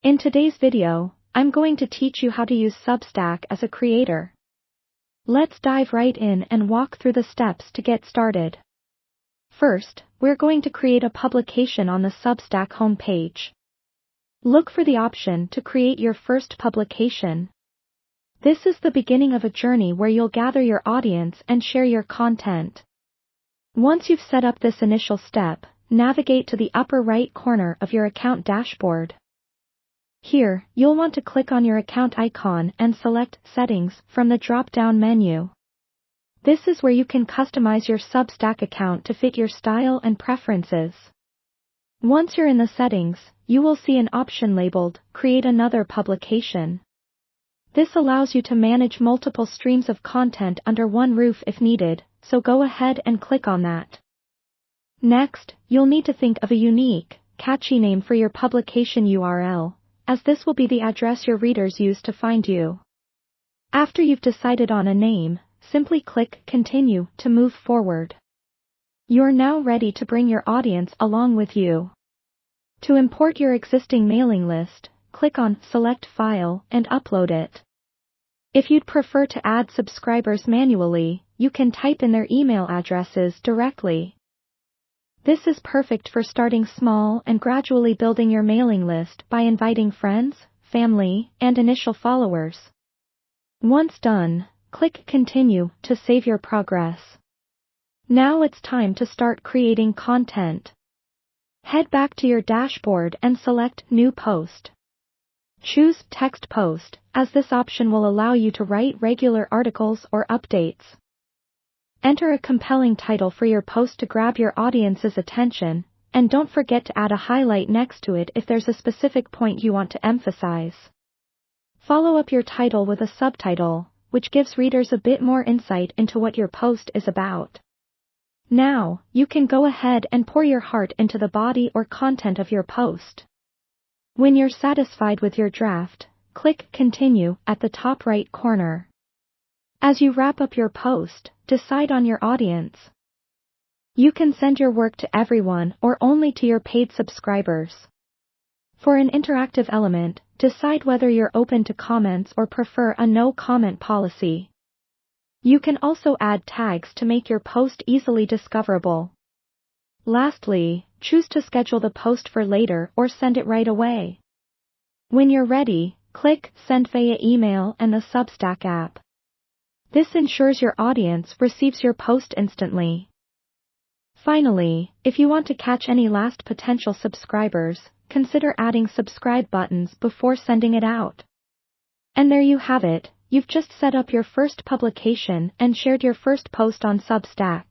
In today's video, I'm going to teach you how to use Substack as a creator. Let's dive right in and walk through the steps to get started. First, we're going to create a publication on the Substack homepage. Look for the option to create your first publication. This is the beginning of a journey where you'll gather your audience and share your content. Once you've set up this initial step, navigate to the upper right corner of your account dashboard. Here, you'll want to click on your account icon and select Settings from the drop-down menu. This is where you can customize your Substack account to fit your style and preferences. Once you're in the settings, you will see an option labeled Create Another Publication. This allows you to manage multiple streams of content under one roof if needed, so go ahead and click on that. Next, you'll need to think of a unique, catchy name for your publication URL, as this will be the address your readers use to find you. After you've decided on a name, simply click Continue to move forward. You're now ready to bring your audience along with you. To import your existing mailing list, click on Select File and upload it. If you'd prefer to add subscribers manually, you can type in their email addresses directly. This is perfect for starting small and gradually building your mailing list by inviting friends, family, and initial followers. Once done, click Continue to save your progress. Now it's time to start creating content. Head back to your dashboard and select New Post. Choose Text Post, as this option will allow you to write regular articles or updates. Enter a compelling title for your post to grab your audience's attention, and don't forget to add a highlight next to it if there's a specific point you want to emphasize. Follow up your title with a subtitle, which gives readers a bit more insight into what your post is about. Now, you can go ahead and pour your heart into the body or content of your post. When you're satisfied with your draft, click Continue at the top right corner. As you wrap up your post, decide on your audience. You can send your work to everyone or only to your paid subscribers. For an interactive element, decide whether you're open to comments or prefer a no-comment policy. You can also add tags to make your post easily discoverable. Lastly, choose to schedule the post for later or send it right away. When you're ready, click Send via email and the Substack app. This ensures your audience receives your post instantly. Finally, if you want to catch any last potential subscribers, consider adding subscribe buttons before sending it out. And there you have it. You've just set up your first publication and shared your first post on Substack.